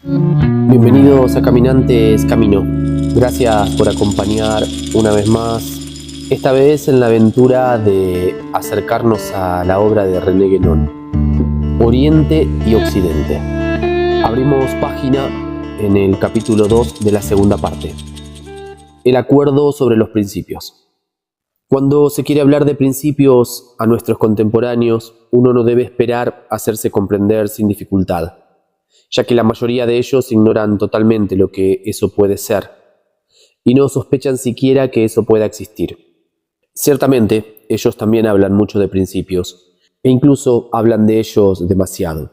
Bienvenidos a Caminantes Camino. Gracias por acompañar una vez más, esta vez en la aventura de acercarnos a la obra de René Guénon, Oriente y Occidente. Abrimos página en el capítulo 2 de la segunda parte. El acuerdo sobre los principios. Cuando se quiere hablar de principios a nuestros contemporáneos, uno no debe esperar hacerse comprender sin dificultad, ya que la mayoría de ellos ignoran totalmente lo que eso puede ser, y no sospechan siquiera que eso pueda existir. Ciertamente, ellos también hablan mucho de principios, e incluso hablan de ellos demasiado.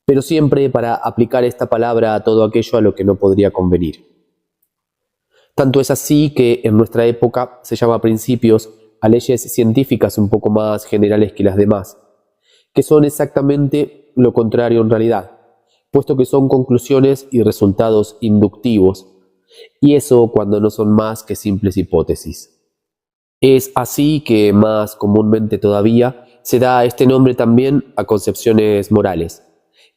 Pero siempre para aplicar esta palabra a todo aquello a lo que no podría convenir. Tanto es así que en nuestra época se llama principios a leyes científicas un poco más generales que las demás, que son exactamente lo contrario en realidad, puesto que son conclusiones y resultados inductivos, y eso cuando no son más que simples hipótesis. Es así que, más comúnmente todavía, se da este nombre también a concepciones morales,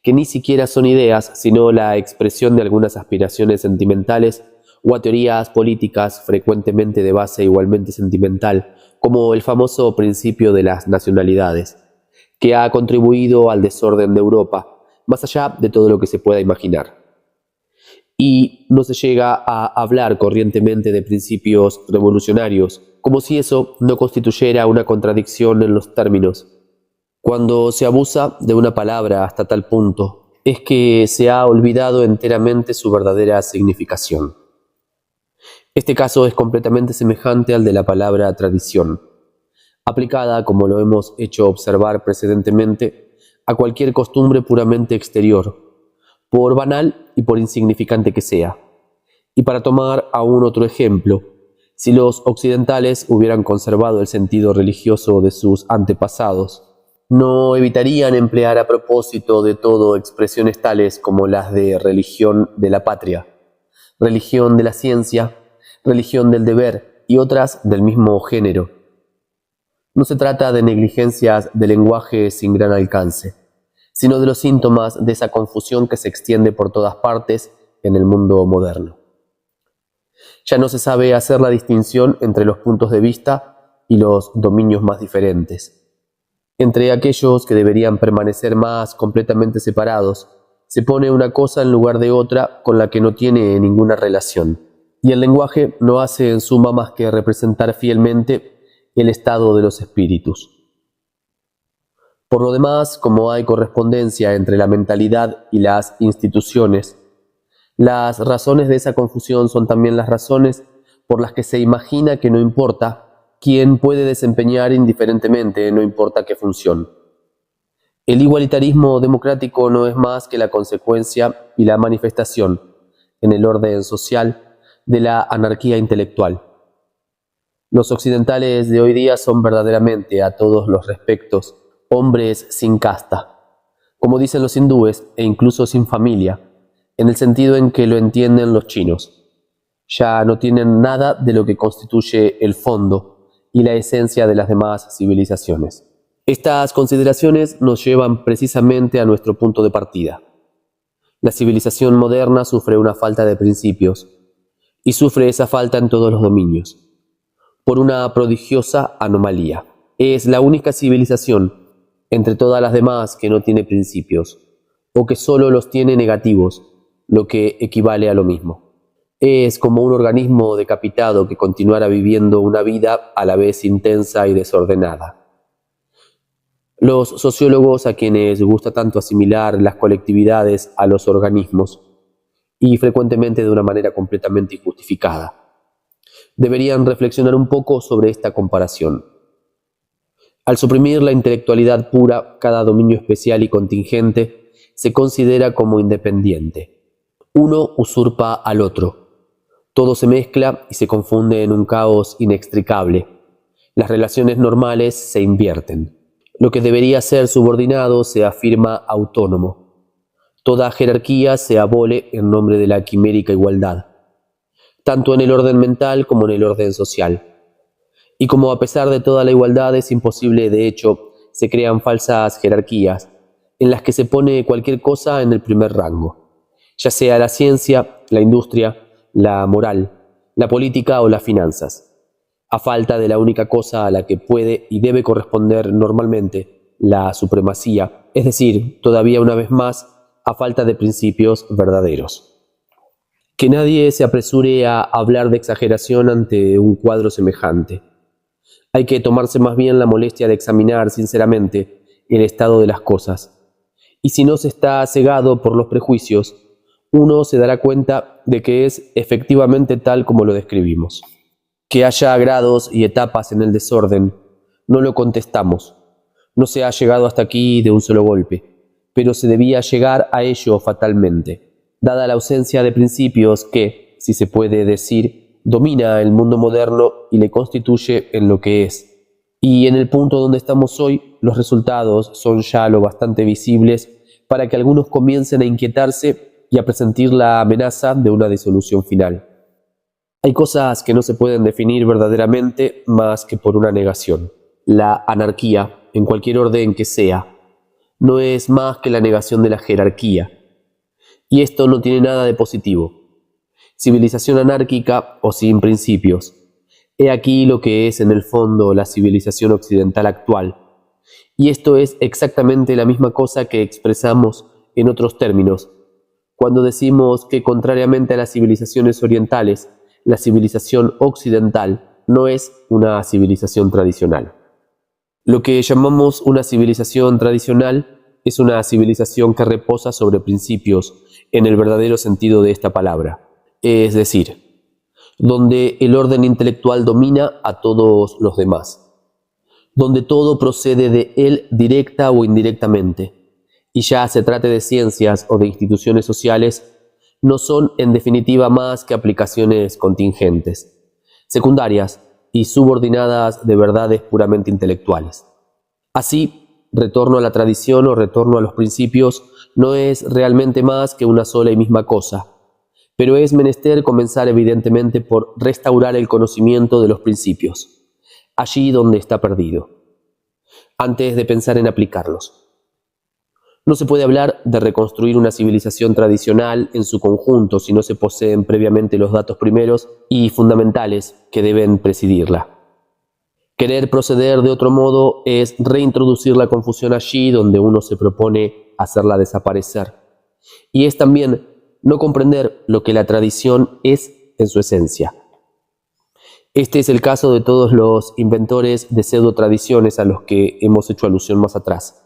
que ni siquiera son ideas, sino la expresión de algunas aspiraciones sentimentales o a teorías políticas frecuentemente de base igualmente sentimental, como el famoso principio de las nacionalidades, que ha contribuido al desorden de Europa, más allá de todo lo que se pueda imaginar. Y no se llega a hablar corrientemente de principios revolucionarios, como si eso no constituyera una contradicción en los términos. Cuando se abusa de una palabra hasta tal punto, es que se ha olvidado enteramente su verdadera significación. Este caso es completamente semejante al de la palabra tradición, aplicada, como lo hemos hecho observar precedentemente, a cualquier costumbre puramente exterior, por banal y por insignificante que sea. Y para tomar aún otro ejemplo, si los occidentales hubieran conservado el sentido religioso de sus antepasados, no evitarían emplear a propósito de todo expresiones tales como las de religión de la patria, religión de la ciencia, religión del deber y otras del mismo género. No se trata de negligencias de lenguaje sin gran alcance, sino de los síntomas de esa confusión que se extiende por todas partes en el mundo moderno. Ya no se sabe hacer la distinción entre los puntos de vista y los dominios más diferentes. Entre aquellos que deberían permanecer más completamente separados, se pone una cosa en lugar de otra con la que no tiene ninguna relación, y el lenguaje no hace en suma más que representar fielmente el estado de los espíritus. Por lo demás, como hay correspondencia entre la mentalidad y las instituciones, las razones de esa confusión son también las razones por las que se imagina que no importa quién puede desempeñar indiferentemente, no importa qué función. El igualitarismo democrático no es más que la consecuencia y la manifestación, en el orden social, de la anarquía intelectual. Los occidentales de hoy día son verdaderamente, a todos los respectos, hombres sin casta, como dicen los hindúes, e incluso sin familia, en el sentido en que lo entienden los chinos. Ya no tienen nada de lo que constituye el fondo y la esencia de las demás civilizaciones. Estas consideraciones nos llevan precisamente a nuestro punto de partida. La civilización moderna sufre una falta de principios, y sufre esa falta en todos los dominios, por una prodigiosa anomalía. Es la única civilización entre todas las demás que no tiene principios, o que solo los tiene negativos, lo que equivale a lo mismo. Es como un organismo decapitado que continuara viviendo una vida a la vez intensa y desordenada. Los sociólogos, a quienes gusta tanto asimilar las colectividades a los organismos, y frecuentemente de una manera completamente injustificada, deberían reflexionar un poco sobre esta comparación. Al suprimir la intelectualidad pura, cada dominio especial y contingente se considera como independiente. Uno usurpa al otro. Todo se mezcla y se confunde en un caos inextricable. Las relaciones normales se invierten. Lo que debería ser subordinado se afirma autónomo. Toda jerarquía se abole en nombre de la quimérica igualdad, tanto en el orden mental como en el orden social. Y como a pesar de toda la igualdad es imposible, de hecho, se crean falsas jerarquías, en las que se pone cualquier cosa en el primer rango. ya sea la ciencia, la industria, la moral, la política o las finanzas, a falta de la única cosa a la que puede y debe corresponder normalmente, la supremacía, es decir, todavía una vez más, a falta de principios verdaderos. Que nadie se apresure a hablar de exageración ante un cuadro semejante. Hay que tomarse más bien la molestia de examinar sinceramente el estado de las cosas. Y si no se está cegado por los prejuicios, uno se dará cuenta de que es efectivamente tal como lo describimos. Que haya grados y etapas en el desorden, no lo contestamos. No se ha llegado hasta aquí de un solo golpe, pero se debía llegar a ello fatalmente, dada la ausencia de principios que, si se puede decir, domina el mundo moderno y le constituye en lo que es. Y en el punto donde estamos hoy, los resultados son ya lo bastante visibles para que algunos comiencen a inquietarse y a presentir la amenaza de una disolución final. Hay cosas que no se pueden definir verdaderamente más que por una negación. La anarquía, en cualquier orden que sea, no es más que la negación de la jerarquía. Y esto no tiene nada de positivo. Civilización anárquica o sin principios. He aquí lo que es en el fondo la civilización occidental actual. Y esto es exactamente la misma cosa que expresamos en otros términos, cuando decimos que contrariamente a las civilizaciones orientales, la civilización occidental no es una civilización tradicional. Lo que llamamos una civilización tradicional es una civilización que reposa sobre principios en el verdadero sentido de esta palabra, es decir, donde el orden intelectual domina a todos los demás, donde todo procede de él directa o indirectamente, y ya se trate de ciencias o de instituciones sociales, no son en definitiva más que aplicaciones contingentes, secundarias y subordinadas de verdades puramente intelectuales. Así, retorno a la tradición o retorno a los principios no es realmente más que una sola y misma cosa, pero es menester comenzar evidentemente por restaurar el conocimiento de los principios, allí donde está perdido, antes de pensar en aplicarlos. No se puede hablar de reconstruir una civilización tradicional en su conjunto si no se poseen previamente los datos primeros y fundamentales que deben presidirla. Querer proceder de otro modo es reintroducir la confusión allí donde uno se propone hacerla desaparecer. Y es también no comprender lo que la tradición es en su esencia. Este es el caso de todos los inventores de pseudo-tradiciones a los que hemos hecho alusión más atrás.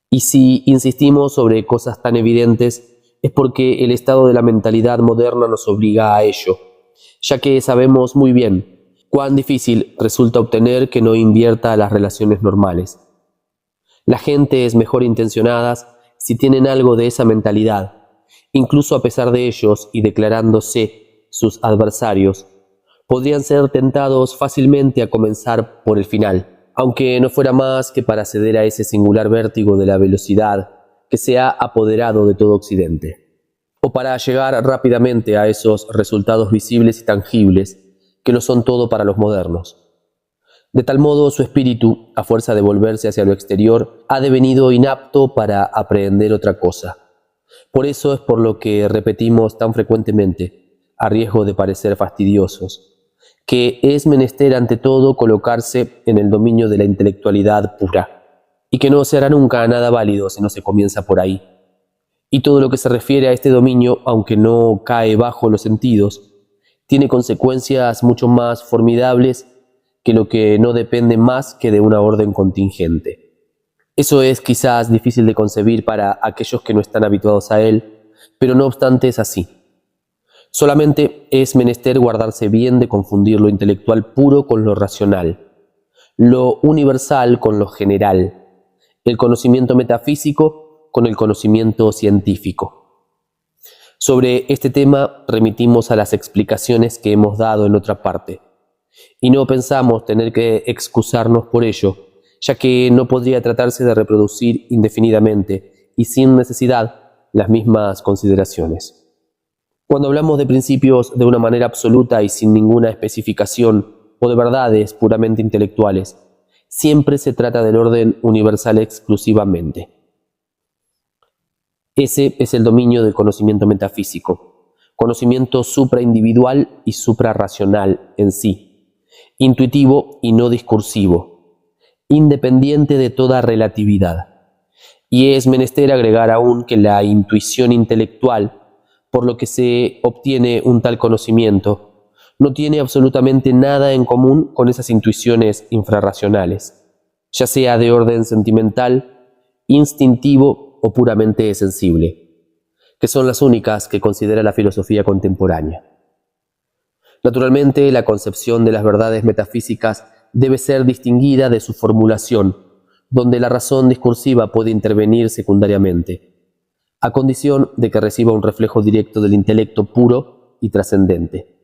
Y si insistimos sobre cosas tan evidentes, es porque el estado de la mentalidad moderna nos obliga a ello, ya que sabemos muy bien cuán difícil resulta obtener que no invierta las relaciones normales. La gente es mejor intencionada si tienen algo de esa mentalidad, incluso a pesar de ellos y declarándose sus adversarios, podrían ser tentados fácilmente a comenzar por el final, aunque no fuera más que para ceder a ese singular vértigo de la velocidad que se ha apoderado de todo Occidente, o para llegar rápidamente a esos resultados visibles y tangibles que lo son todo para los modernos. De tal modo su espíritu, a fuerza de volverse hacia lo exterior, ha devenido inapto para aprehender otra cosa. Por eso es por lo que repetimos tan frecuentemente, a riesgo de parecer fastidiosos, que es menester ante todo colocarse en el dominio de la intelectualidad pura, y que no se hará nunca nada válido si no se comienza por ahí. Y todo lo que se refiere a este dominio, aunque no cae bajo los sentidos, tiene consecuencias mucho más formidables que lo que no depende más que de una orden contingente. Eso es quizás difícil de concebir para aquellos que no están habituados a él, pero no obstante es así. Solamente es menester guardarse bien de confundir lo intelectual puro con lo racional, lo universal con lo general, el conocimiento metafísico con el conocimiento científico. Sobre este tema remitimos a las explicaciones que hemos dado en otra parte, y no pensamos tener que excusarnos por ello, ya que no podría tratarse de reproducir indefinidamente y sin necesidad las mismas consideraciones. Cuando hablamos de principios de una manera absoluta y sin ninguna especificación, o de verdades puramente intelectuales, siempre se trata del orden universal exclusivamente. Ese es el dominio del conocimiento metafísico, conocimiento supraindividual y suprarracional en sí, intuitivo y no discursivo, independiente de toda relatividad. Y es menester agregar aún que la intuición intelectual, por lo que se obtiene un tal conocimiento, no tiene absolutamente nada en común con esas intuiciones infrarracionales, ya sea de orden sentimental, instintivo o puramente sensible, que son las únicas que considera la filosofía contemporánea. Naturalmente, la concepción de las verdades metafísicas debe ser distinguida de su formulación, donde la razón discursiva puede intervenir secundariamente, a condición de que reciba un reflejo directo del intelecto puro y trascendente,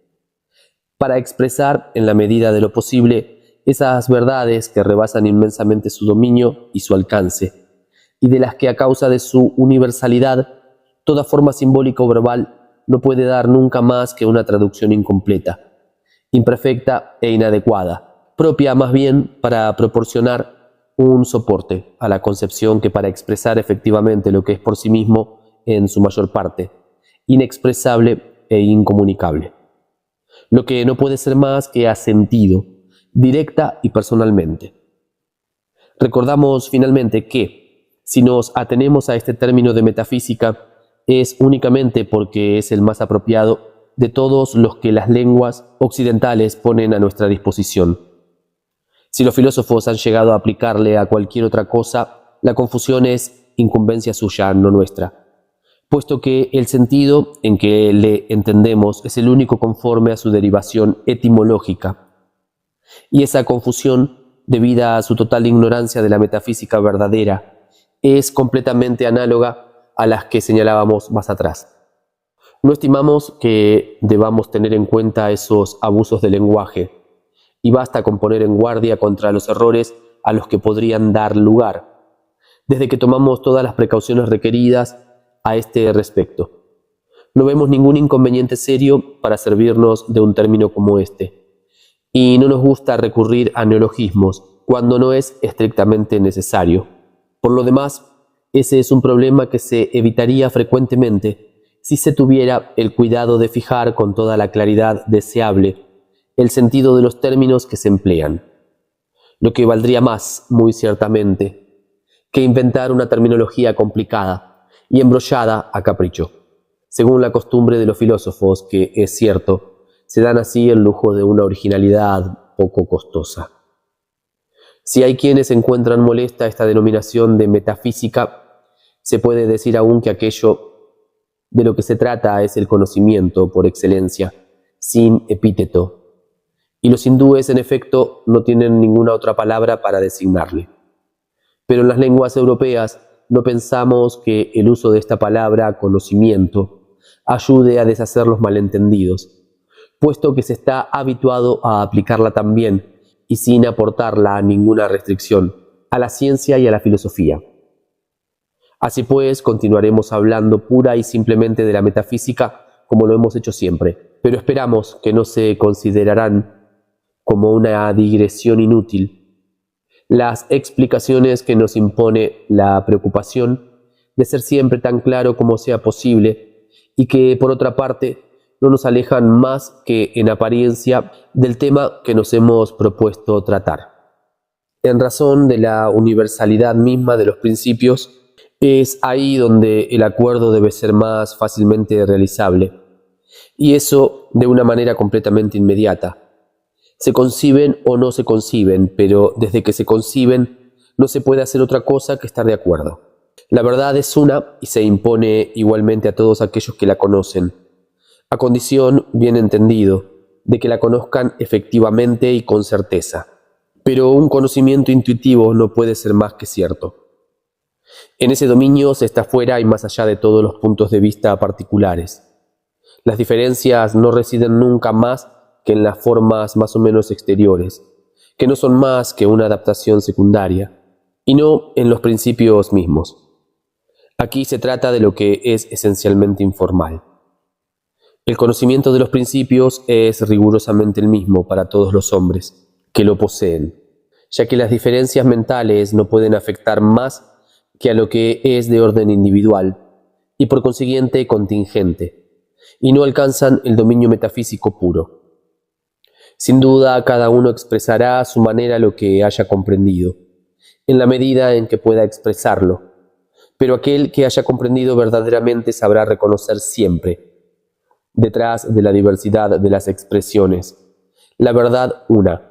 para expresar, en la medida de lo posible, esas verdades que rebasan inmensamente su dominio y su alcance, y de las que a causa de su universalidad, toda forma simbólica o verbal no puede dar nunca más que una traducción incompleta, imperfecta e inadecuada, propia más bien para proporcionar un soporte a la concepción que para expresar efectivamente lo que es por sí mismo en su mayor parte, inexpresable e incomunicable. Lo que no puede ser más que asentido, directa y personalmente. Recordamos finalmente que, si nos atenemos a este término de metafísica, es únicamente porque es el más apropiado de todos los que las lenguas occidentales ponen a nuestra disposición. Si los filósofos han llegado a aplicarle a cualquier otra cosa, la confusión es incumbencia suya, no nuestra, puesto que el sentido en que le entendemos es el único conforme a su derivación etimológica, y esa confusión, debida a su total ignorancia de la metafísica verdadera, es completamente análoga a las que señalábamos más atrás. No estimamos que debamos tener en cuenta esos abusos del lenguaje, y basta con poner en guardia contra los errores a los que podrían dar lugar, desde que tomamos todas las precauciones requeridas a este respecto. No vemos ningún inconveniente serio para servirnos de un término como este, y no nos gusta recurrir a neologismos cuando no es estrictamente necesario. Por lo demás, ese es un problema que se evitaría frecuentemente si se tuviera el cuidado de fijar con toda la claridad deseable el sentido de los términos que se emplean, lo que valdría más, muy ciertamente, que inventar una terminología complicada y embrollada a capricho, según la costumbre de los filósofos que, es cierto, se dan así el lujo de una originalidad poco costosa. Si hay quienes encuentran molesta esta denominación de metafísica, se puede decir aún que aquello de lo que se trata es el conocimiento por excelencia, sin epíteto, y los hindúes, en efecto, no tienen ninguna otra palabra para designarle. Pero en las lenguas europeas no pensamos que el uso de esta palabra, conocimiento, ayude a deshacer los malentendidos, puesto que se está habituado a aplicarla también, y sin aportarla ninguna restricción, a la ciencia y a la filosofía. Así pues, continuaremos hablando pura y simplemente de la metafísica como lo hemos hecho siempre, pero esperamos que no se considerarán como una digresión inútil las explicaciones que nos impone la preocupación de ser siempre tan claro como sea posible y que, por otra parte, no nos alejan más que en apariencia del tema que nos hemos propuesto tratar. En razón de la universalidad misma de los principios, es ahí donde el acuerdo debe ser más fácilmente realizable, y eso de una manera completamente inmediata. Se conciben o no se conciben, pero desde que se conciben no se puede hacer otra cosa que estar de acuerdo. La verdad es una y se impone igualmente a todos aquellos que la conocen, a condición, bien entendido, de que la conozcan efectivamente y con certeza. Pero un conocimiento intuitivo no puede ser más que cierto. En ese dominio se está fuera y más allá de todos los puntos de vista particulares. Las diferencias no residen nunca más que en las formas más o menos exteriores, que no son más que una adaptación secundaria, y no en los principios mismos. Aquí se trata de lo que es esencialmente informal. El conocimiento de los principios es rigurosamente el mismo para todos los hombres que lo poseen, ya que las diferencias mentales no pueden afectar más que a lo que es de orden individual, y por consiguiente contingente, y no alcanzan el dominio metafísico puro. Sin duda, cada uno expresará a su manera lo que haya comprendido, en la medida en que pueda expresarlo, pero aquel que haya comprendido verdaderamente sabrá reconocer siempre, detrás de la diversidad de las expresiones, la verdad una,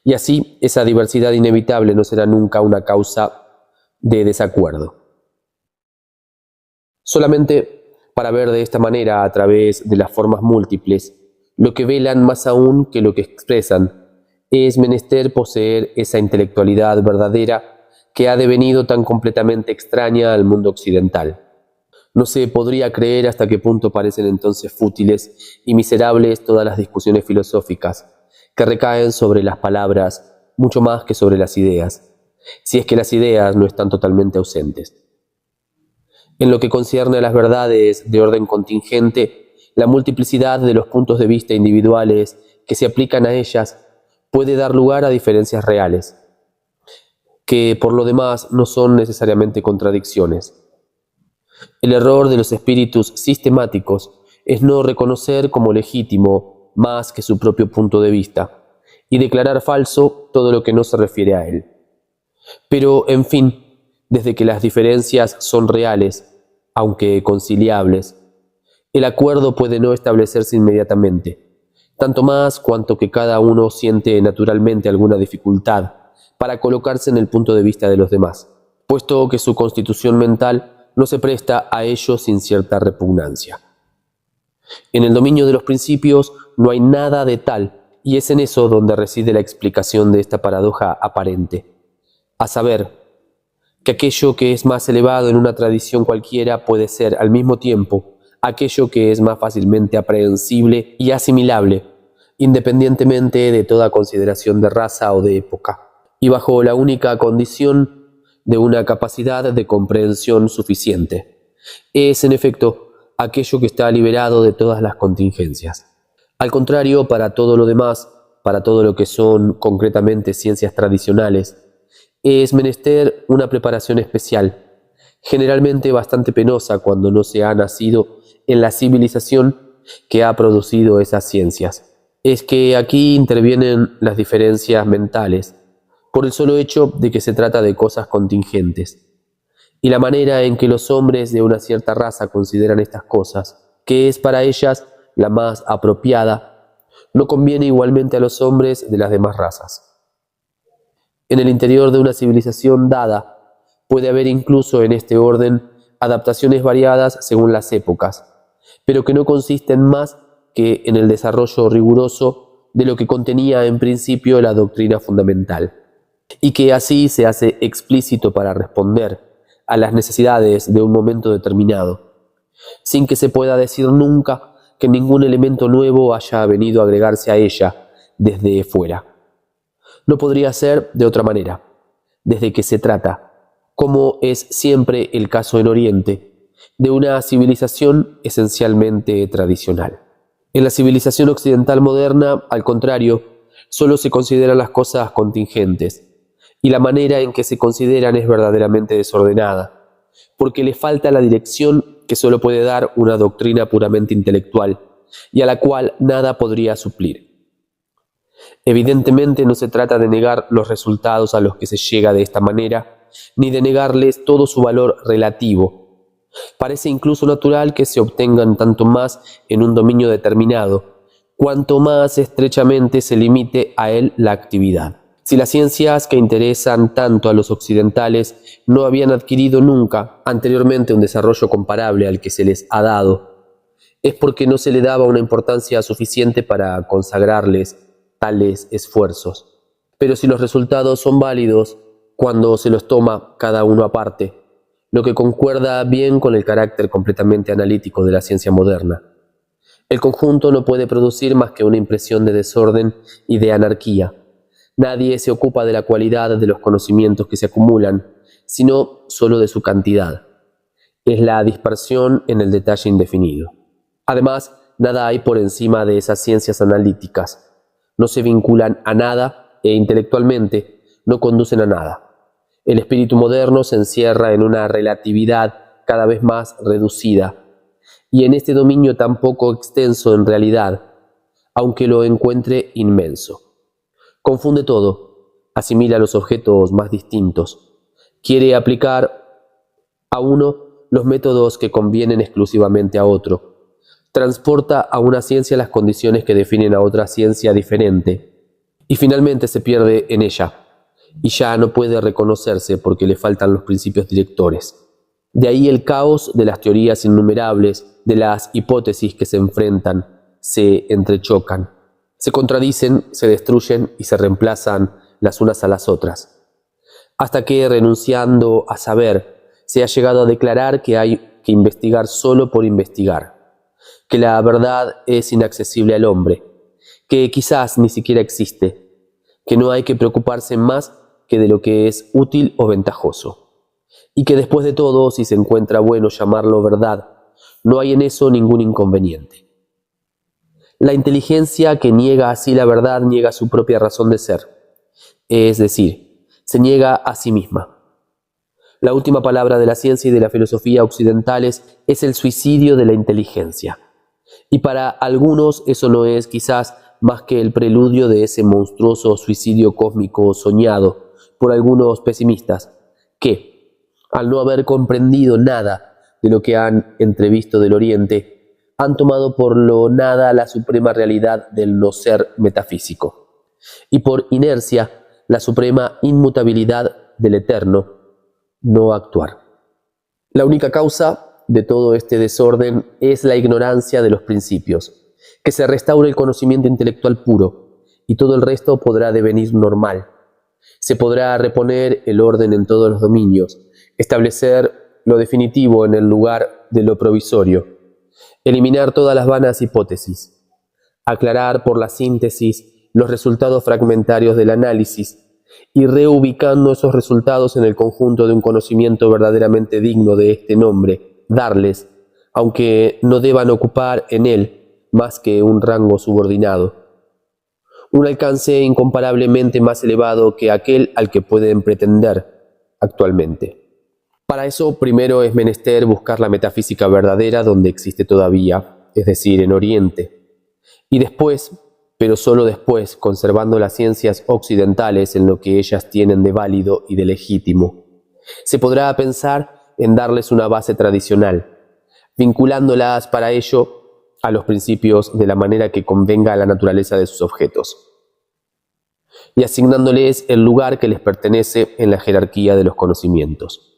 y así esa diversidad inevitable no será nunca una causa de desacuerdo. Solamente para ver de esta manera, a través de las formas múltiples, lo que velan más aún que lo que expresan, es menester poseer esa intelectualidad verdadera que ha devenido tan completamente extraña al mundo occidental. No se podría creer hasta qué punto parecen entonces fútiles y miserables todas las discusiones filosóficas que recaen sobre las palabras mucho más que sobre las ideas, si es que las ideas no están totalmente ausentes. En lo que concierne a las verdades de orden contingente, la multiplicidad de los puntos de vista individuales que se aplican a ellas puede dar lugar a diferencias reales, que por lo demás no son necesariamente contradicciones. El error de los espíritus sistemáticos es no reconocer como legítimo más que su propio punto de vista y declarar falso todo lo que no se refiere a él. Pero, en fin, desde que las diferencias son reales, aunque conciliables, el acuerdo puede no establecerse inmediatamente, tanto más cuanto que cada uno siente naturalmente alguna dificultad para colocarse en el punto de vista de los demás, puesto que su constitución mental no se presta a ello sin cierta repugnancia. En el dominio de los principios no hay nada de tal, y es en eso donde reside la explicación de esta paradoja aparente, a saber, que aquello que es más elevado en una tradición cualquiera puede ser al mismo tiempo aquello que es más fácilmente aprehensible y asimilable, independientemente de toda consideración de raza o de época, y bajo la única condición de una capacidad de comprensión suficiente. Es, en efecto, aquello que está liberado de todas las contingencias. Al contrario, para todo lo demás, para todo lo que son concretamente ciencias tradicionales, es menester una preparación especial, generalmente bastante penosa cuando no se ha nacido en la civilización que ha producido esas ciencias. Es que aquí intervienen las diferencias mentales, por el solo hecho de que se trata de cosas contingentes, y la manera en que los hombres de una cierta raza consideran estas cosas, que es para ellas la más apropiada, no conviene igualmente a los hombres de las demás razas. En el interior de una civilización dada, puede haber incluso en este orden adaptaciones variadas según las épocas, pero que no consisten más que en el desarrollo riguroso de lo que contenía en principio la doctrina fundamental, y que así se hace explícito para responder a las necesidades de un momento determinado, sin que se pueda decir nunca que ningún elemento nuevo haya venido a agregarse a ella desde fuera. No podría ser de otra manera, desde que se trata, como es siempre el caso en Oriente, de una civilización esencialmente tradicional. En la civilización occidental moderna, al contrario, solo se consideran las cosas contingentes, y la manera en que se consideran es verdaderamente desordenada, porque le falta la dirección que solo puede dar una doctrina puramente intelectual, y a la cual nada podría suplir. Evidentemente no se trata de negar los resultados a los que se llega de esta manera, ni de negarles todo su valor relativo. Parece incluso natural que se obtengan tanto más en un dominio determinado, cuanto más estrechamente se limite a él la actividad. Si las ciencias que interesan tanto a los occidentales no habían adquirido nunca anteriormente un desarrollo comparable al que se les ha dado, es porque no se le daba una importancia suficiente para consagrarles tales esfuerzos. Pero si los resultados son válidos cuando se los toma cada uno aparte, lo que concuerda bien con el carácter completamente analítico de la ciencia moderna, el conjunto no puede producir más que una impresión de desorden y de anarquía. Nadie se ocupa de la cualidad de los conocimientos que se acumulan, sino solo de su cantidad. Es la dispersión en el detalle indefinido. Además, nada hay por encima de esas ciencias analíticas. No se vinculan a nada e intelectualmente no conducen a nada. El espíritu moderno se encierra en una relatividad cada vez más reducida, y en este dominio tan poco extenso en realidad, aunque lo encuentre inmenso. Confunde todo, asimila los objetos más distintos, quiere aplicar a uno los métodos que convienen exclusivamente a otro, transporta a una ciencia las condiciones que definen a otra ciencia diferente, y finalmente se pierde en ella, y ya no puede reconocerse porque le faltan los principios directores. De ahí el caos de las teorías innumerables, de las hipótesis que se enfrentan, se entrechocan, se contradicen, se destruyen y se reemplazan las unas a las otras, hasta que, renunciando a saber, se ha llegado a declarar que hay que investigar solo por investigar, que la verdad es inaccesible al hombre, que quizás ni siquiera existe, que no hay que preocuparse más que de lo que es útil o ventajoso, y que después de todo, si se encuentra bueno llamarlo verdad, no hay en eso ningún inconveniente. La inteligencia que niega así la verdad niega su propia razón de ser, es decir, se niega a sí misma. La última palabra de la ciencia y de la filosofía occidentales es el suicidio de la inteligencia, y para algunos eso no es quizás más que el preludio de ese monstruoso suicidio cósmico soñado por algunos pesimistas, que, al no haber comprendido nada de lo que han entrevisto del Oriente, han tomado por lo nada la suprema realidad del no ser metafísico, y por inercia la suprema inmutabilidad del eterno no actuar. La única causa de todo este desorden es la ignorancia de los principios, que se restaure el conocimiento intelectual puro, y todo el resto podrá devenir normal. Se podrá reponer el orden en todos los dominios, establecer lo definitivo en el lugar de lo provisorio, eliminar todas las vanas hipótesis, aclarar por la síntesis los resultados fragmentarios del análisis, y reubicando esos resultados en el conjunto de un conocimiento verdaderamente digno de este nombre, darles, aunque no deban ocupar en él más que un rango subordinado, un alcance incomparablemente más elevado que aquel al que pueden pretender actualmente. Para eso primero es menester buscar la metafísica verdadera donde existe todavía, es decir, en Oriente, y después, pero solo después, conservando las ciencias occidentales en lo que ellas tienen de válido y de legítimo, se podrá pensar en darles una base tradicional, vinculándolas para ello a los principios de la manera que convenga a la naturaleza de sus objetos, y asignándoles el lugar que les pertenece en la jerarquía de los conocimientos.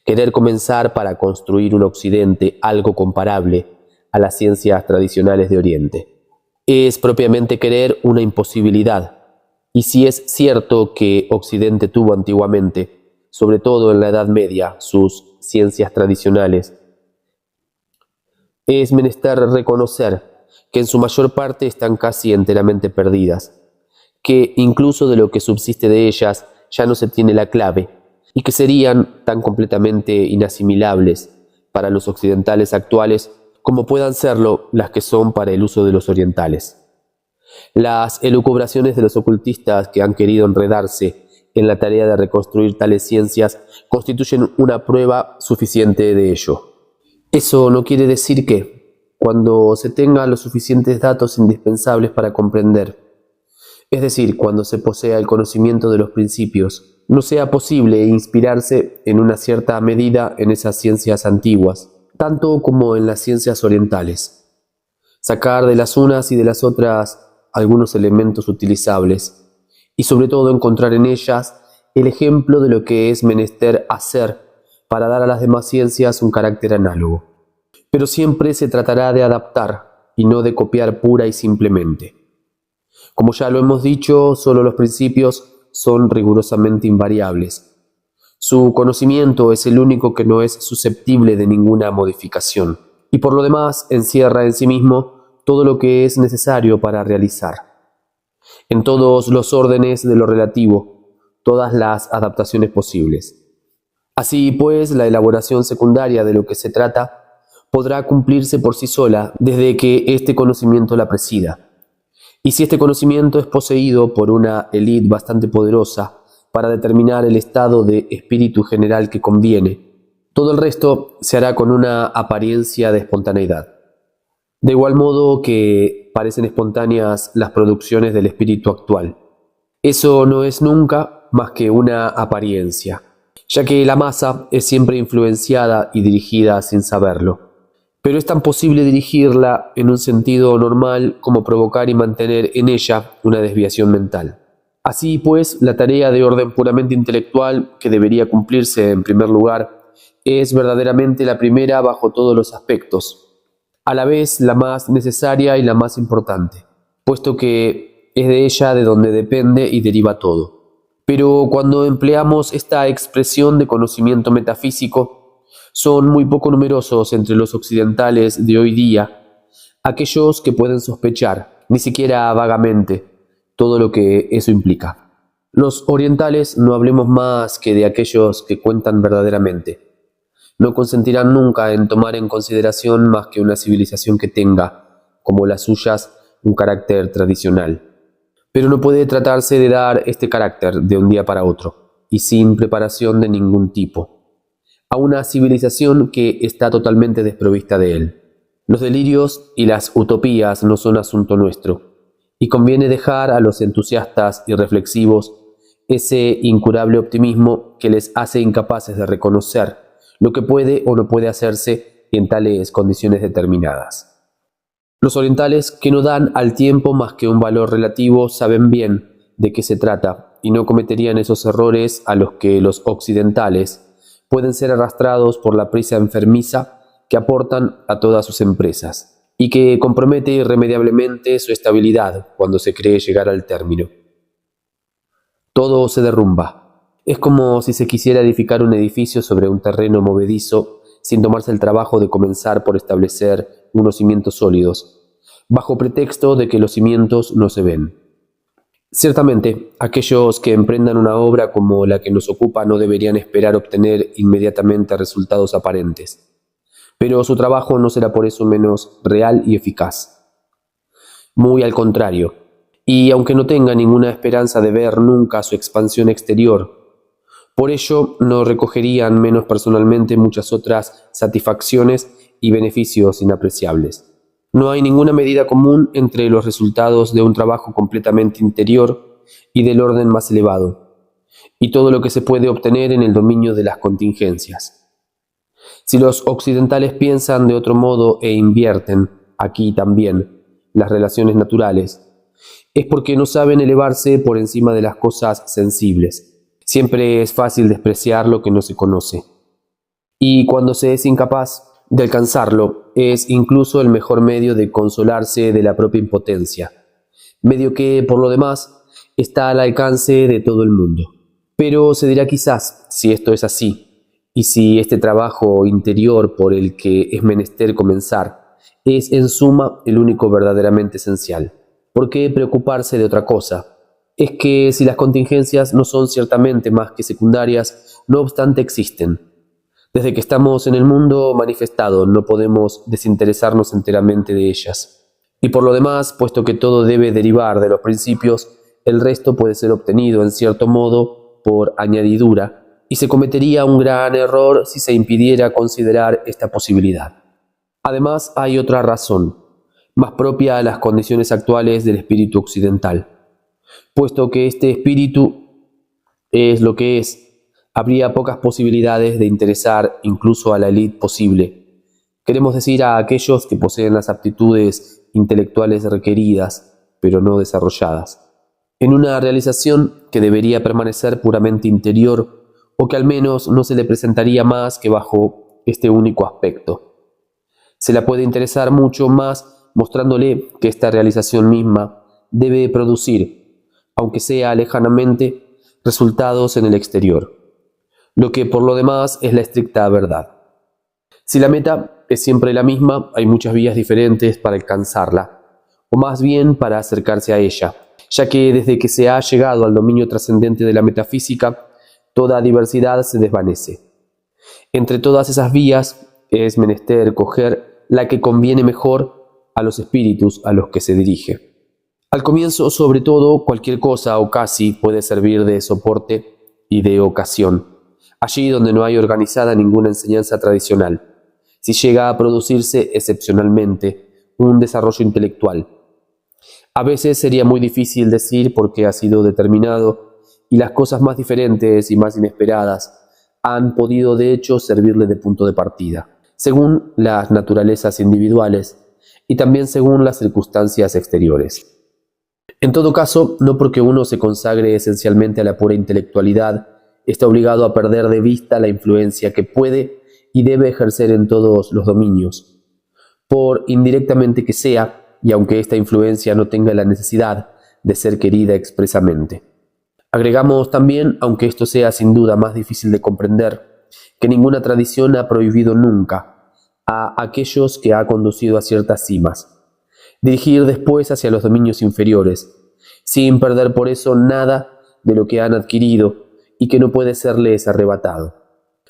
Querer comenzar para construir un Occidente algo comparable a las ciencias tradicionales de Oriente es propiamente querer una imposibilidad, y si es cierto que Occidente tuvo antiguamente, sobre todo en la Edad Media, sus ciencias tradicionales, es menester reconocer que en su mayor parte están casi enteramente perdidas, que incluso de lo que subsiste de ellas ya no se tiene la clave, y que serían tan completamente inasimilables para los occidentales actuales como puedan serlo las que son para el uso de los orientales. Las elucubraciones de los ocultistas que han querido enredarse en la tarea de reconstruir tales ciencias constituyen una prueba suficiente de ello. Eso no quiere decir que, cuando se tengan los suficientes datos indispensables para comprender, es decir, cuando se posea el conocimiento de los principios, no sea posible inspirarse en una cierta medida en esas ciencias antiguas, tanto como en las ciencias orientales, sacar de las unas y de las otras algunos elementos utilizables, y sobre todo encontrar en ellas el ejemplo de lo que es menester hacer para dar a las demás ciencias un carácter análogo. Pero siempre se tratará de adaptar y no de copiar pura y simplemente. Como ya lo hemos dicho, solo los principios son rigurosamente invariables. Su conocimiento es el único que no es susceptible de ninguna modificación, y por lo demás encierra en sí mismo todo lo que es necesario para realizar, en todos los órdenes de lo relativo, todas las adaptaciones posibles. Así pues, la elaboración secundaria de lo que se trata podrá cumplirse por sí sola desde que este conocimiento la presida. Y si este conocimiento es poseído por una élite bastante poderosa para determinar el estado de espíritu general que conviene, Todo el resto se hará con una apariencia de espontaneidad. De igual modo que parecen espontáneas las producciones del espíritu actual. Eso no es nunca más que una apariencia, ya que la masa es siempre influenciada y dirigida sin saberlo. Pero es tan posible dirigirla en un sentido normal como provocar y mantener en ella una desviación mental. Así pues, la tarea de orden puramente intelectual que debería cumplirse en primer lugar es verdaderamente la primera bajo todos los aspectos, a la vez la más necesaria y la más importante, puesto que es de ella de donde depende y deriva todo. Pero cuando empleamos esta expresión de conocimiento metafísico, son muy poco numerosos entre los occidentales de hoy día aquellos que pueden sospechar, ni siquiera vagamente, todo lo que eso implica. Los orientales, no hablemos más que de aquellos que cuentan verdaderamente, no consentirán nunca en tomar en consideración más que una civilización que tenga, como las suyas, un carácter tradicional. Pero no puede tratarse de dar este carácter de un día para otro, y sin preparación de ningún tipo, a una civilización que está totalmente desprovista de él. Los delirios y las utopías no son asunto nuestro, y conviene dejar a los entusiastas y reflexivos ese incurable optimismo que les hace incapaces de reconocer lo que puede o no puede hacerse en tales condiciones determinadas. Los orientales, que no dan al tiempo más que un valor relativo, saben bien de qué se trata y no cometerían esos errores a los que los occidentales pueden ser arrastrados por la prisa enfermiza que aportan a todas sus empresas y que compromete irremediablemente su estabilidad cuando se cree llegar al término. Todo se derrumba. Es como si se quisiera edificar un edificio sobre un terreno movedizo sin tomarse el trabajo de comenzar por establecer unos cimientos sólidos, bajo pretexto de que los cimientos no se ven. Ciertamente, aquellos que emprendan una obra como la que nos ocupa no deberían esperar obtener inmediatamente resultados aparentes, pero su trabajo no será por eso menos real y eficaz. Muy al contrario, y aunque no tenga ninguna esperanza de ver nunca su expansión exterior, por ello no recogerían menos personalmente muchas otras satisfacciones y beneficios inapreciables. No hay ninguna medida común entre los resultados de un trabajo completamente interior y del orden más elevado, y todo lo que se puede obtener en el dominio de las contingencias. Si los occidentales piensan de otro modo e invierten, aquí también, las relaciones naturales, es porque no saben elevarse por encima de las cosas sensibles. Siempre es fácil despreciar lo que no se conoce. Y cuando se es incapaz de alcanzarlo, es incluso el mejor medio de consolarse de la propia impotencia, medio que, por lo demás, está al alcance de todo el mundo. Pero se dirá quizás, si esto es así, y si este trabajo interior por el que es menester comenzar es en suma el único verdaderamente esencial, ¿por qué preocuparse de otra cosa? Es que si las contingencias no son ciertamente más que secundarias, no obstante existen. Desde que estamos en el mundo manifestado, no podemos desinteresarnos enteramente de ellas. Y por lo demás, puesto que todo debe derivar de los principios, el resto puede ser obtenido, en cierto modo, por añadidura, y se cometería un gran error si se impidiera considerar esta posibilidad. Además, hay otra razón, más propia a las condiciones actuales del espíritu occidental. Puesto que este espíritu es lo que es, habría pocas posibilidades de interesar incluso a la élite posible. Queremos decir a aquellos que poseen las aptitudes intelectuales requeridas, pero no desarrolladas, en una realización que debería permanecer puramente interior o que al menos no se le presentaría más que bajo este único aspecto. Se la puede interesar mucho más mostrándole que esta realización misma debe producir, aunque sea lejanamente, resultados en el exterior, lo que por lo demás es la estricta verdad. Si la meta es siempre la misma, hay muchas vías diferentes para alcanzarla, o más bien para acercarse a ella, ya que desde que se ha llegado al dominio trascendente de la metafísica, toda diversidad se desvanece. Entre todas esas vías es menester coger la que conviene mejor a los espíritus a los que se dirige. Al comienzo, sobre todo, cualquier cosa o casi puede servir de soporte y de ocasión, allí donde no hay organizada ninguna enseñanza tradicional, si llega a producirse excepcionalmente un desarrollo intelectual. A veces sería muy difícil decir por qué ha sido determinado, y las cosas más diferentes y más inesperadas han podido de hecho servirle de punto de partida, según las naturalezas individuales y también según las circunstancias exteriores. En todo caso, no porque uno se consagre esencialmente a la pura intelectualidad, está obligado a perder de vista la influencia que puede y debe ejercer en todos los dominios, por indirectamente que sea, y aunque esta influencia no tenga la necesidad de ser querida expresamente. Agregamos también, aunque esto sea sin duda más difícil de comprender, que ninguna tradición ha prohibido nunca a aquellos que ha conducido a ciertas cimas dirigir después hacia los dominios inferiores, sin perder por eso nada de lo que han adquirido y que no puede serles arrebatado.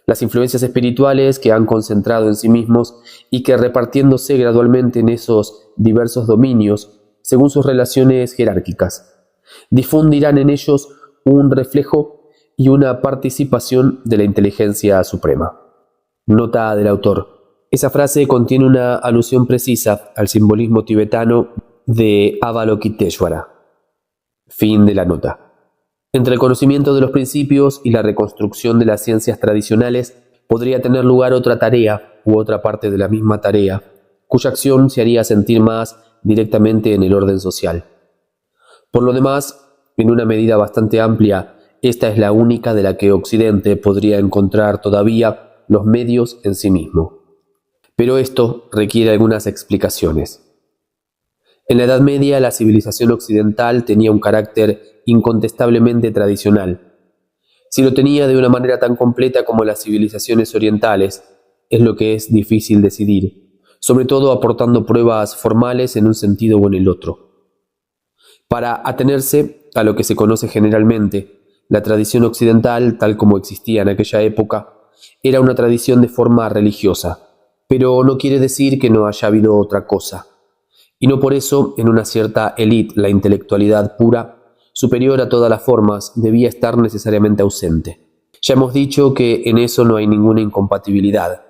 Las influencias espirituales que han concentrado en sí mismos y que repartiéndose gradualmente en esos diversos dominios, según sus relaciones jerárquicas, difundirán en ellos un reflejo y una participación de la inteligencia suprema. Nota del autor. Esa frase contiene una alusión precisa al simbolismo tibetano de Avalokiteshvara. Fin de la nota. Entre el conocimiento de los principios y la reconstrucción de las ciencias tradicionales podría tener lugar otra tarea u otra parte de la misma tarea, cuya acción se haría sentir más directamente en el orden social. Por lo demás, en una medida bastante amplia, esta es la única de la que Occidente podría encontrar todavía los medios en sí mismo. Pero esto requiere algunas explicaciones. En la Edad Media, la civilización occidental tenía un carácter incontestablemente tradicional. Si lo tenía de una manera tan completa como las civilizaciones orientales, es lo que es difícil decidir, sobre todo aportando pruebas formales en un sentido o en el otro. Para atenerse a lo que se conoce generalmente, la tradición occidental, tal como existía en aquella época, era una tradición de forma religiosa, pero no quiere decir que no haya habido otra cosa. Y no por eso, en una cierta élite, la intelectualidad pura, superior a todas las formas, debía estar necesariamente ausente. Ya hemos dicho que en eso no hay ninguna incompatibilidad,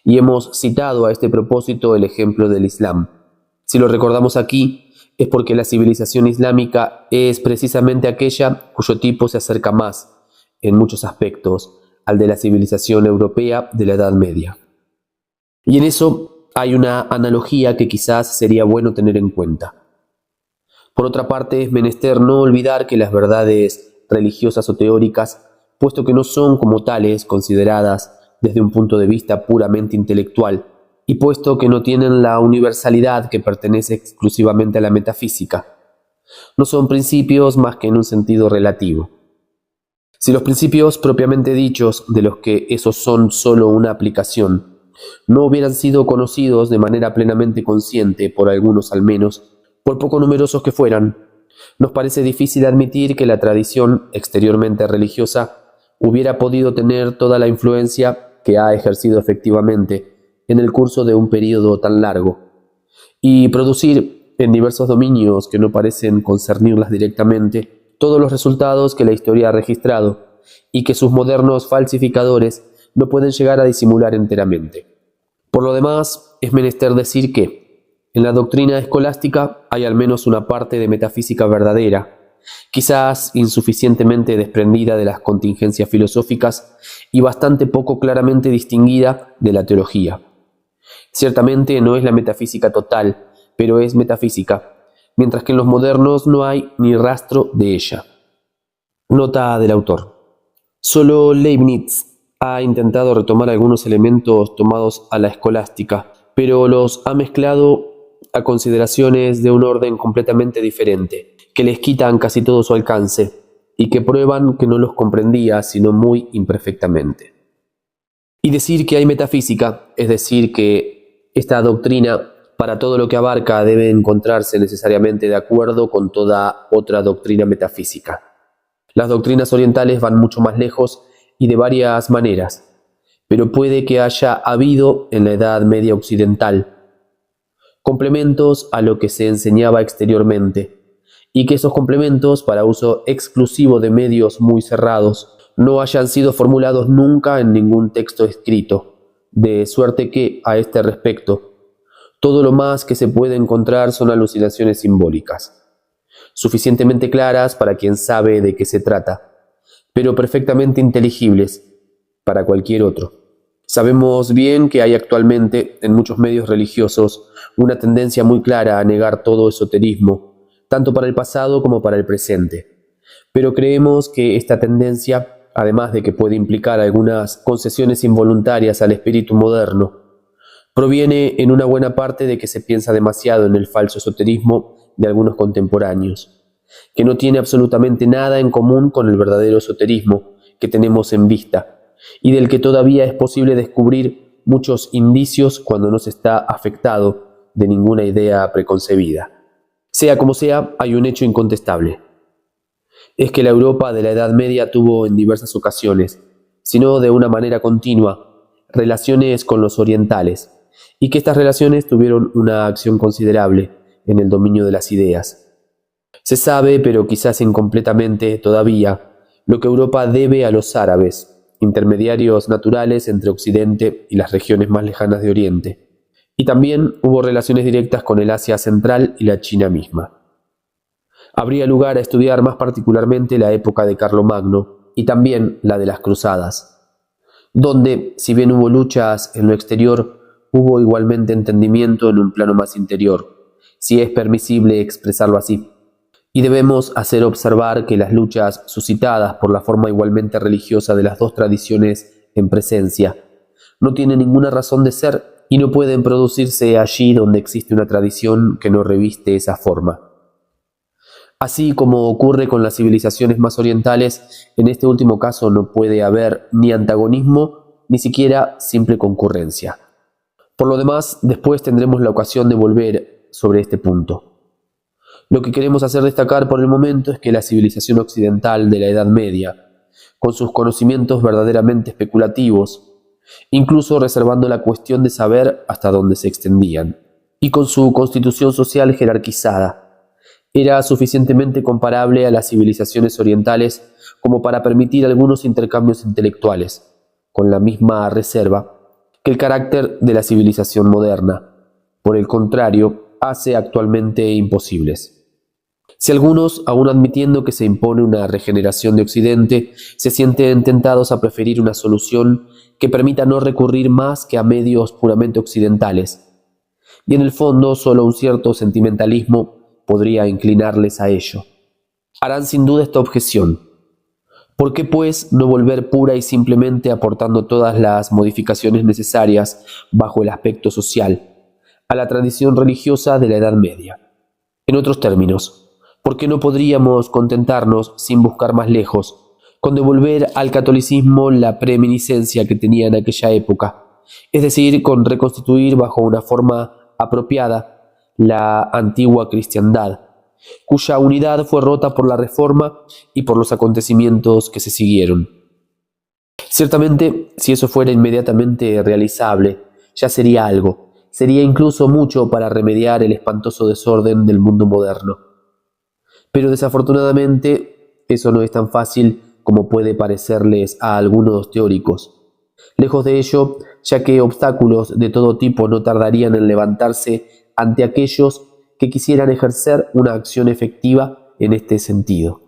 y hemos citado a este propósito el ejemplo del Islam. Si lo recordamos aquí, es porque la civilización islámica es precisamente aquella cuyo tipo se acerca más, en muchos aspectos, al de la civilización europea de la Edad Media. Y en eso hay una analogía que quizás sería bueno tener en cuenta. Por otra parte, es menester no olvidar que las verdades religiosas o teóricas, puesto que no son como tales consideradas desde un punto de vista puramente intelectual, y puesto que no tienen la universalidad que pertenece exclusivamente a la metafísica, no son principios más que en un sentido relativo. Si los principios propiamente dichos, de los que esos son solo una aplicación, no hubieran sido conocidos de manera plenamente consciente por algunos al menos, por poco numerosos que fueran, nos parece difícil admitir que la tradición exteriormente religiosa hubiera podido tener toda la influencia que ha ejercido efectivamente en el curso de un período tan largo, y producir en diversos dominios que no parecen concernirlas directamente todos los resultados que la historia ha registrado y que sus modernos falsificadores no pueden llegar a disimular enteramente. Por lo demás, es menester decir que, en la doctrina escolástica hay al menos una parte de metafísica verdadera, quizás insuficientemente desprendida de las contingencias filosóficas y bastante poco claramente distinguida de la teología. Ciertamente no es la metafísica total, pero es metafísica, mientras que en los modernos no hay ni rastro de ella. Nota del autor. Solo Leibniz ha intentado retomar algunos elementos tomados a la escolástica, pero los ha mezclado a consideraciones de un orden completamente diferente, que les quitan casi todo su alcance y que prueban que no los comprendía sino muy imperfectamente. Y decir que hay metafísica, es decir, que esta doctrina, para todo lo que abarca, debe encontrarse necesariamente de acuerdo con toda otra doctrina metafísica. Las doctrinas orientales van mucho más lejos y de varias maneras, pero puede que haya habido en la Edad Media occidental complementos a lo que se enseñaba exteriormente, y que esos complementos, para uso exclusivo de medios muy cerrados, no hayan sido formulados nunca en ningún texto escrito, de suerte que, a este respecto, todo lo más que se puede encontrar son alucinaciones simbólicas, suficientemente claras para quien sabe de qué se trata, pero perfectamente inteligibles para cualquier otro. Sabemos bien que hay actualmente en muchos medios religiosos una tendencia muy clara a negar todo esoterismo, tanto para el pasado como para el presente, pero creemos que esta tendencia, además de que puede implicar algunas concesiones involuntarias al espíritu moderno, proviene en una buena parte de que se piensa demasiado en el falso esoterismo de algunos contemporáneos, que no tiene absolutamente nada en común con el verdadero esoterismo que tenemos en vista, y del que todavía es posible descubrir muchos indicios cuando no se está afectado de ninguna idea preconcebida. Sea como sea, hay un hecho incontestable. Es que la Europa de la Edad Media tuvo en diversas ocasiones, si no de una manera continua, relaciones con los orientales, y que estas relaciones tuvieron una acción considerable en el dominio de las ideas. Se sabe, pero quizás incompletamente todavía, lo que Europa debe a los árabes, intermediarios naturales entre Occidente y las regiones más lejanas de Oriente, y también hubo relaciones directas con el Asia Central y la China misma. Habría lugar a estudiar más particularmente la época de Carlomagno y también la de las Cruzadas, donde, si bien hubo luchas en lo exterior, hubo igualmente entendimiento en un plano más interior, si es permisible expresarlo así. Y debemos hacer observar que las luchas suscitadas por la forma igualmente religiosa de las dos tradiciones en presencia no tienen ninguna razón de ser y no pueden producirse allí donde existe una tradición que no reviste esa forma. Así como ocurre con las civilizaciones más orientales, en este último caso no puede haber ni antagonismo ni siquiera simple concurrencia. Por lo demás, después tendremos la ocasión de volver sobre este punto. Lo que queremos hacer destacar por el momento es que la civilización occidental de la Edad Media, con sus conocimientos verdaderamente especulativos, incluso reservando la cuestión de saber hasta dónde se extendían, y con su constitución social jerarquizada, era suficientemente comparable a las civilizaciones orientales como para permitir algunos intercambios intelectuales, con la misma reserva que el carácter de la civilización moderna, por el contrario, hace actualmente imposibles. Si algunos, aun admitiendo que se impone una regeneración de Occidente, se sienten tentados a preferir una solución que permita no recurrir más que a medios puramente occidentales, y en el fondo solo un cierto sentimentalismo podría inclinarles a ello, harán sin duda esta objeción: ¿por qué pues no volver pura y simplemente aportando todas las modificaciones necesarias bajo el aspecto social a la tradición religiosa de la Edad Media? En otros términos, ¿por qué no podríamos contentarnos, sin buscar más lejos, con devolver al catolicismo la preeminiscencia que tenía en aquella época, es decir, con reconstituir bajo una forma apropiada la antigua cristiandad, cuya unidad fue rota por la Reforma y por los acontecimientos que se siguieron? Ciertamente, si eso fuera inmediatamente realizable, ya sería algo, sería incluso mucho para remediar el espantoso desorden del mundo moderno. Pero desafortunadamente eso no es tan fácil como puede parecerles a algunos teóricos. Lejos de ello, ya que obstáculos de todo tipo no tardarían en levantarse ante aquellos que quisieran ejercer una acción efectiva en este sentido.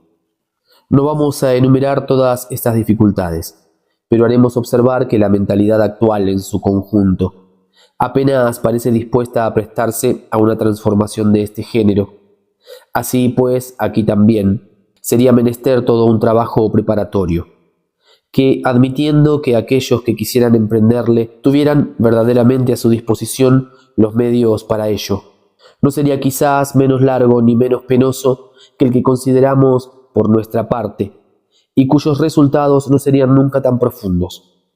No vamos a enumerar todas estas dificultades, pero haremos observar que la mentalidad actual en su conjunto apenas parece dispuesta a prestarse a una transformación de este género. Así pues, aquí también sería menester todo un trabajo preparatorio, que, admitiendo que aquellos que quisieran emprenderle tuvieran verdaderamente a su disposición los medios para ello, no sería quizás menos largo ni menos penoso que el que consideramos por nuestra parte, y cuyos resultados no serían nunca tan profundos.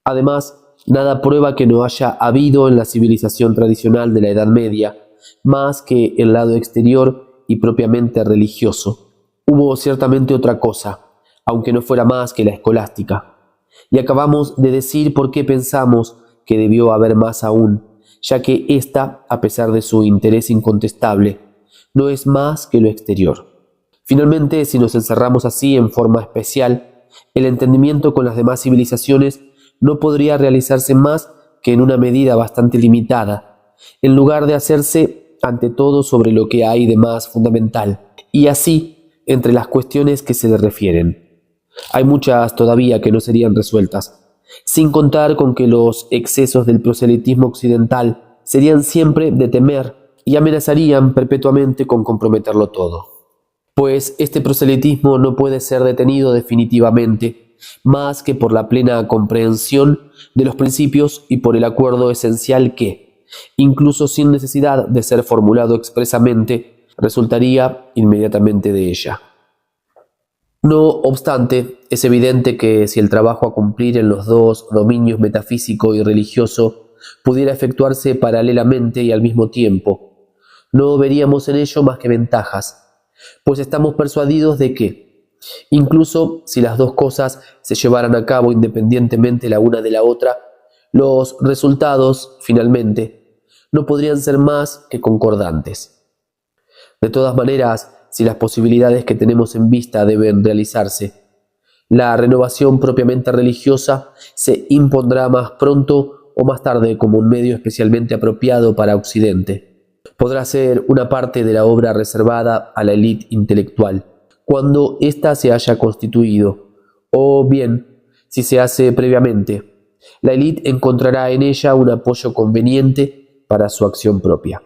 Además, nada prueba que no haya habido en la civilización tradicional de la Edad Media, más que el lado exterior y propiamente religioso. Hubo ciertamente otra cosa, aunque no fuera más que la escolástica, y acabamos de decir por qué pensamos que debió haber más aún, ya que ésta, a pesar de su interés incontestable, no es más que lo exterior. Finalmente, si nos encerramos así en forma especial, el entendimiento con las demás civilizaciones no podría realizarse más que en una medida bastante limitada, en lugar de hacerse ante todo sobre lo que hay de más fundamental, y así entre las cuestiones que se le refieren. Hay muchas todavía que no serían resueltas, sin contar con que los excesos del proselitismo occidental serían siempre de temer y amenazarían perpetuamente con comprometerlo todo. Pues este proselitismo no puede ser detenido definitivamente, más que por la plena comprensión de los principios y por el acuerdo esencial que, incluso sin necesidad de ser formulado expresamente, resultaría inmediatamente de ella. No obstante, es evidente que si el trabajo a cumplir en los dos dominios metafísico y religioso pudiera efectuarse paralelamente y al mismo tiempo, no veríamos en ello más que ventajas, pues estamos persuadidos de que, incluso si las dos cosas se llevaran a cabo independientemente la una de la otra, los resultados, finalmente, no podrían ser más que concordantes. De todas maneras, si las posibilidades que tenemos en vista deben realizarse, la renovación propiamente religiosa se impondrá más pronto o más tarde como un medio especialmente apropiado para Occidente. Podrá ser una parte de la obra reservada a la élite intelectual, cuando ésta se haya constituido, o bien, si se hace previamente, la élite encontrará en ella un apoyo conveniente para su acción propia.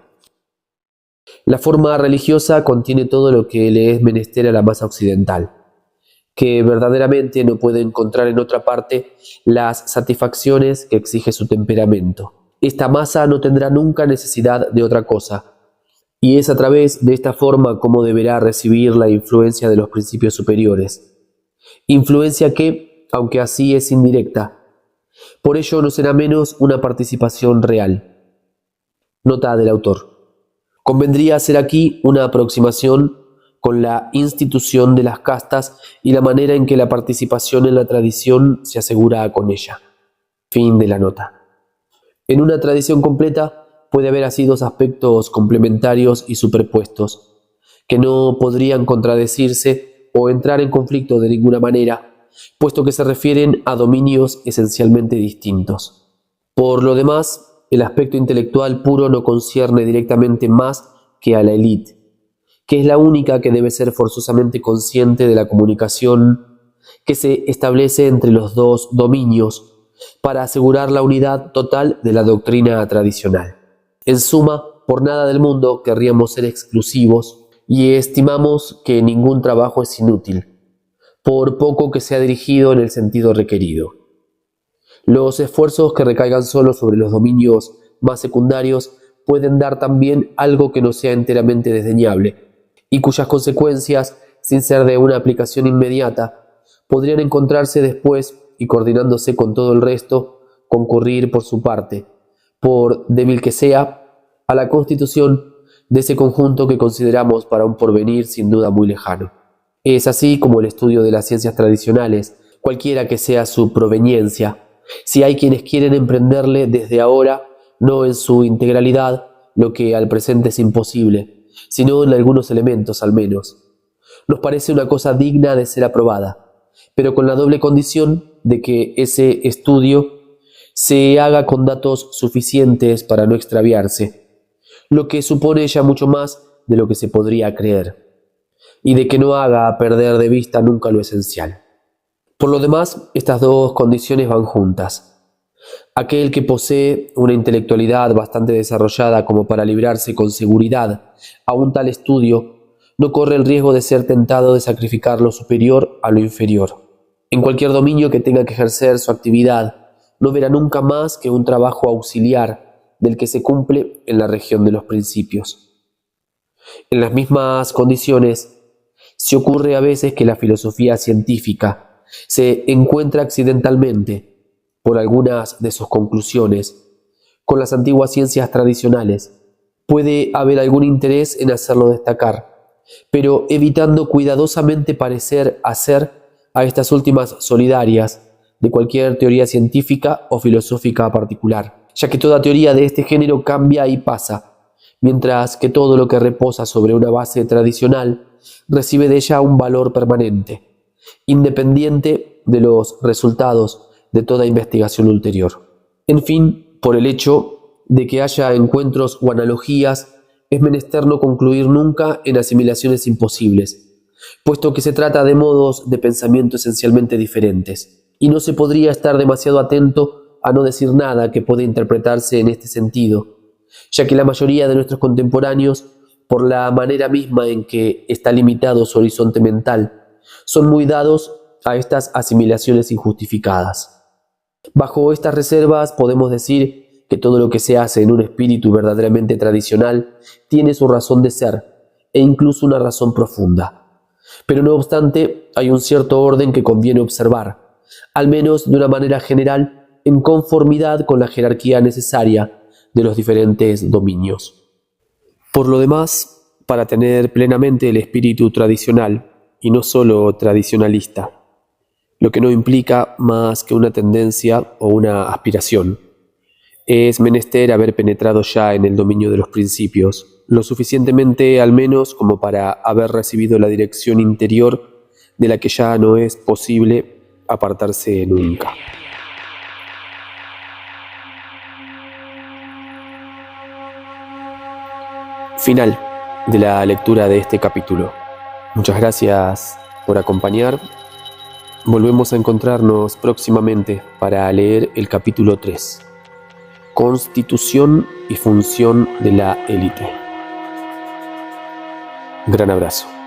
La forma religiosa contiene todo lo que le es menester a la masa occidental, que verdaderamente no puede encontrar en otra parte las satisfacciones que exige su temperamento. Esta masa no tendrá nunca necesidad de otra cosa, y es a través de esta forma como deberá recibir la influencia de los principios superiores. Influencia que, aunque así es indirecta, por ello no será menos una participación real. Nota del autor. Convendría hacer aquí una aproximación con la institución de las castas y la manera en que la participación en la tradición se asegura con ella. Fin de la nota. En una tradición completa puede haber así dos aspectos complementarios y superpuestos, que no podrían contradecirse o entrar en conflicto de ninguna manera, puesto que se refieren a dominios esencialmente distintos. Por lo demás, el aspecto intelectual puro no concierne directamente más que a la élite, que es la única que debe ser forzosamente consciente de la comunicación que se establece entre los dos dominios para asegurar la unidad total de la doctrina tradicional. En suma, por nada del mundo querríamos ser exclusivos y estimamos que ningún trabajo es inútil, por poco que sea dirigido en el sentido requerido. Los esfuerzos que recaigan solo sobre los dominios más secundarios pueden dar también algo que no sea enteramente desdeñable, y cuyas consecuencias, sin ser de una aplicación inmediata, podrían encontrarse después y coordinándose con todo el resto, concurrir por su parte, por débil que sea, a la constitución de ese conjunto que consideramos para un porvenir sin duda muy lejano. Es así como el estudio de las ciencias tradicionales, cualquiera que sea su proveniencia, si hay quienes quieren emprenderle desde ahora, no en su integralidad, lo que al presente es imposible, sino en algunos elementos al menos, nos parece una cosa digna de ser aprobada, pero con la doble condición de que ese estudio se haga con datos suficientes para no extraviarse, lo que supone ya mucho más de lo que se podría creer, y de que no haga perder de vista nunca lo esencial. Por lo demás, estas dos condiciones van juntas. Aquel que posee una intelectualidad bastante desarrollada como para librarse con seguridad a un tal estudio, no corre el riesgo de ser tentado de sacrificar lo superior a lo inferior. En cualquier dominio que tenga que ejercer su actividad, no verá nunca más que un trabajo auxiliar del que se cumple en la región de los principios. En las mismas condiciones, se ocurre a veces que la filosofía científica se encuentra accidentalmente, por algunas de sus conclusiones, con las antiguas ciencias tradicionales. Puede haber algún interés en hacerlo destacar, pero evitando cuidadosamente parecer hacer a estas últimas solidarias de cualquier teoría científica o filosófica particular, ya que toda teoría de este género cambia y pasa, mientras que todo lo que reposa sobre una base tradicional recibe de ella un valor permanente, independiente depende de los resultados de toda investigación ulterior. En fin, por el hecho de que haya encuentros o analogías, es menester no concluir nunca en asimilaciones imposibles, puesto que se trata de modos de pensamiento esencialmente diferentes, y no se podría estar demasiado atento a no decir nada que pueda interpretarse en este sentido, ya que la mayoría de nuestros contemporáneos, por la manera misma en que está limitado su horizonte mental, son muy dados a estas asimilaciones injustificadas. Bajo estas reservas podemos decir que todo lo que se hace en un espíritu verdaderamente tradicional tiene su razón de ser e incluso una razón profunda. Pero no obstante, hay un cierto orden que conviene observar, al menos de una manera general, en conformidad con la jerarquía necesaria de los diferentes dominios. Por lo demás, para tener plenamente el espíritu tradicional, y no solo tradicionalista, lo que no implica más que una tendencia o una aspiración, es menester haber penetrado ya en el dominio de los principios, lo suficientemente al menos como para haber recibido la dirección interior de la que ya no es posible apartarse nunca. Final de la lectura de este capítulo. Muchas gracias por acompañar. Volvemos a encontrarnos próximamente para leer el capítulo 3. Constitución y función de la élite. Gran abrazo.